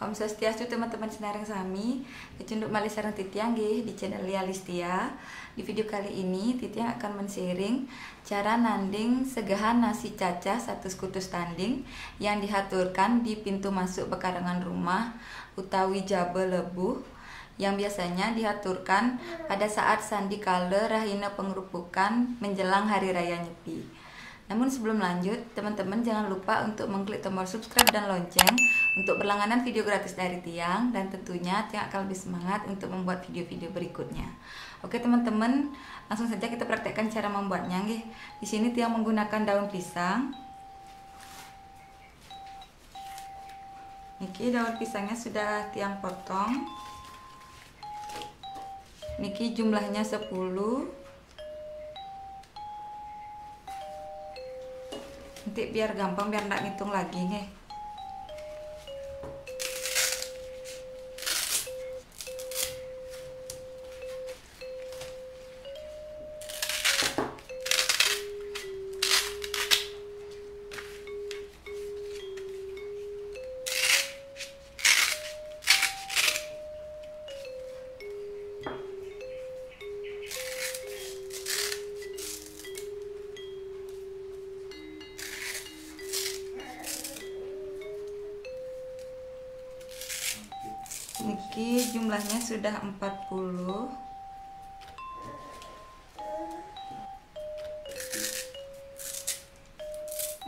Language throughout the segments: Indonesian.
Om Swastiastu teman-teman senareng sami, kecunduk malih sareng Titiang nggih di channel Lia Listia. Di video kali ini Titiang akan men-sharing cara nanding segahan nasi cacah 100 kutus tanding yang dihaturkan di pintu masuk pekarangan rumah utawi Jabe Lebuh yang biasanya dihaturkan pada saat sandi kala rahina pengrupukan menjelang hari raya Nyepi. Namun sebelum lanjut, teman-teman jangan lupa untuk mengklik tombol subscribe dan lonceng untuk berlangganan video gratis dari Tiang, dan tentunya Tiang akan lebih semangat untuk membuat video-video berikutnya. Oke teman-teman, langsung saja kita praktekkan cara membuatnya nggih. Di sini Tiang menggunakan daun pisang. Niki daun pisangnya sudah Tiang potong. Niki jumlahnya 10. Nanti biar gampang, biar nggak ngitung lagi nih. Niki jumlahnya sudah 40.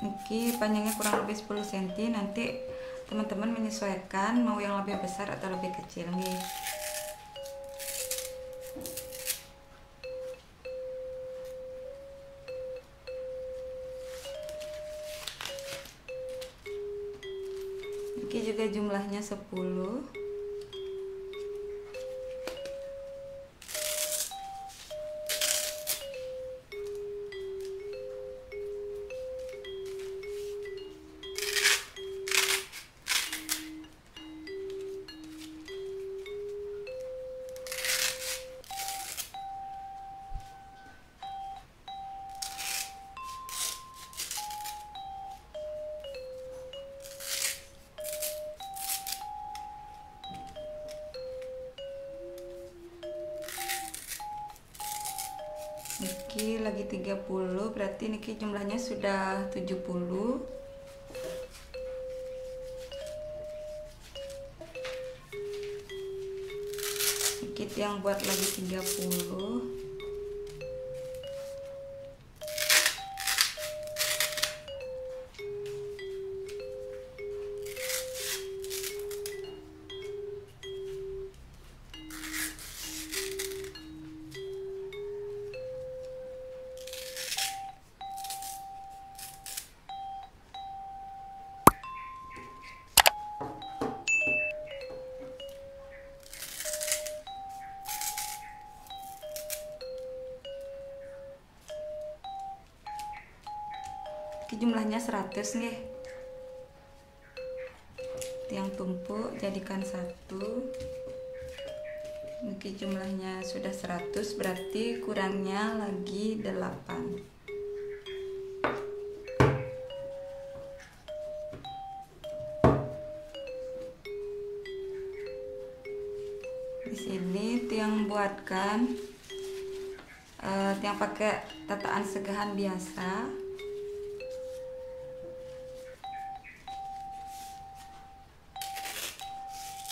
Niki panjangnya kurang lebih 10 cm. Nanti teman-teman menyesuaikan mau yang lebih besar atau lebih kecil nih. Niki juga jumlahnya 10. Niki lagi 30, berarti niki jumlahnya sudah 70. Niki yang buat lagi 30. Jumlahnya 100 nih. Tiang tumpuk jadikan 1. Niki jumlahnya sudah 100, berarti kurangnya lagi 8. Di sini Tiang buatkan Tiang pakai tataan segahan biasa.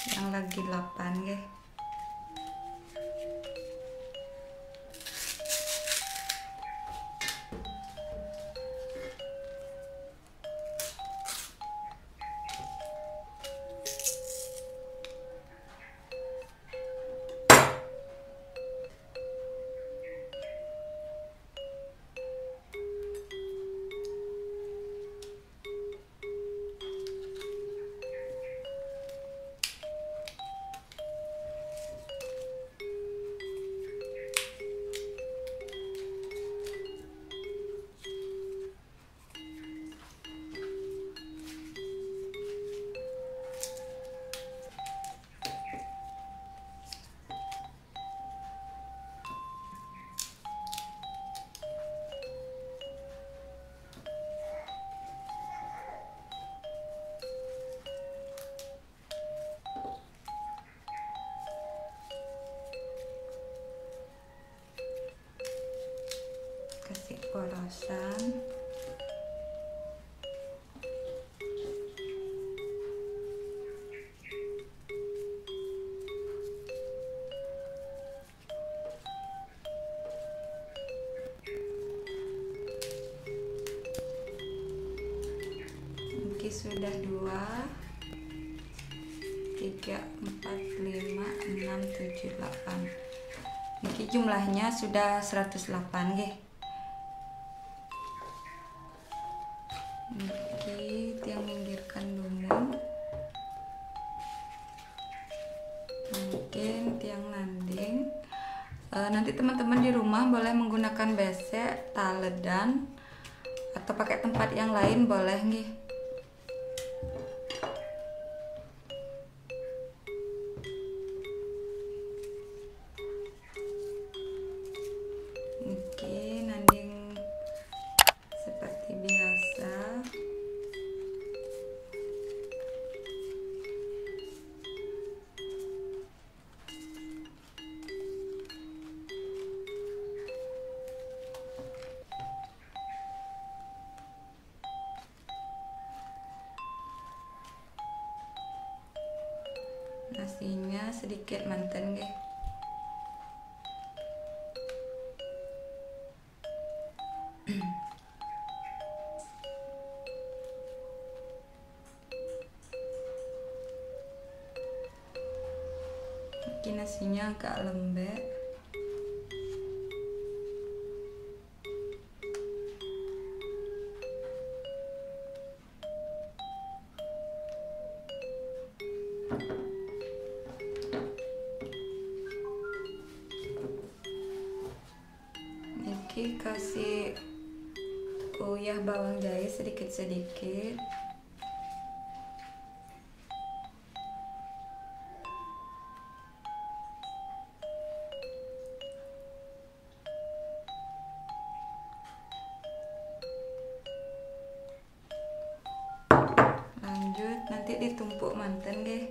Yang lagi 8 ya. pemanasan. Oke, sudah 2, 3, 4, 5, 6, 7, 8. Ini jumlahnya sudah 108 nggih. Niki tiang minggirkan dulu. Mungkin tiang landing. Nanti teman-teman di rumah boleh menggunakan besek, taledan, atau pakai tempat yang lain boleh nggih. Oke, nanding seperti biasa. Nasinya sedikit manten nggih. Mungkin nasinya agak lembek. Niki kasih uyah bawang jahe sedikit-sedikit. Lanjut nanti ditumpuk manten nggih.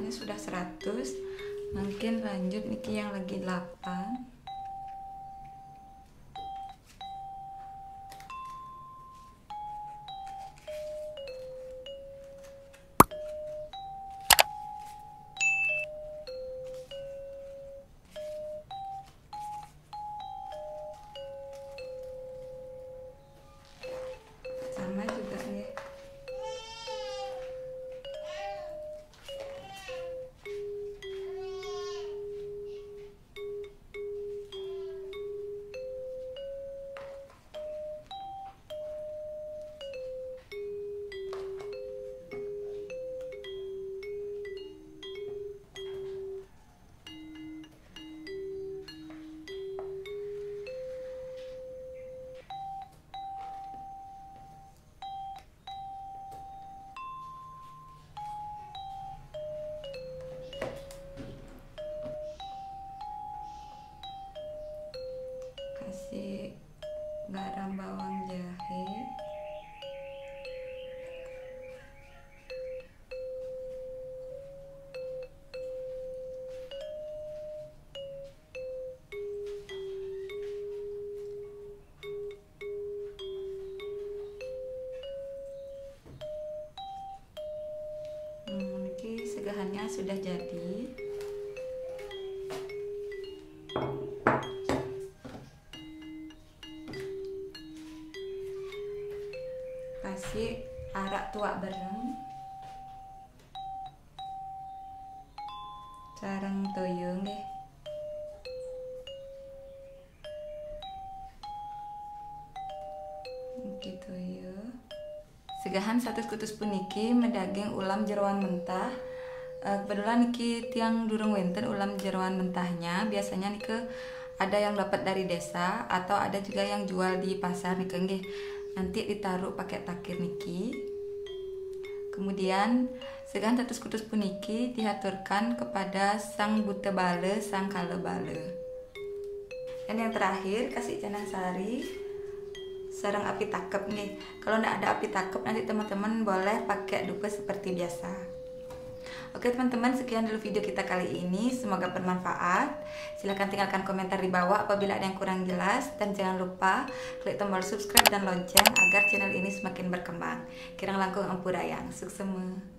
Ini sudah 100. Mungkin lanjut niki yang lagi 8. Sama juga nih. Kasih garam, bawang, jahe. Ini segahannya sudah jadi. Kasih arak tuak bareng sareng toyo nggih. Niki toyo. Segahan 1 skutus puniki medaging ulam jeroan mentah. Kebetulan niki tiang durung wenten ulam jeroan mentahnya. Biasanya niki ada yang dapat dari desa atau ada juga yang jual di pasar niki nggih. Nanti ditaruh pakai takir niki. Kemudian segan 1 skutus puniki dihaturkan kepada sang buta bale, sang kala bale. Dan yang terakhir kasih canang sari sareng api takep nih. Kalau nggak ada api takep nanti teman-teman boleh pakai dupa seperti biasa. Oke teman-teman, sekian dulu video kita kali ini. Semoga bermanfaat. Silahkan tinggalkan komentar di bawah apabila ada yang kurang jelas. Dan jangan lupa klik tombol subscribe dan lonceng agar channel ini semakin berkembang. Kirang langkung ampurayang. Suksema.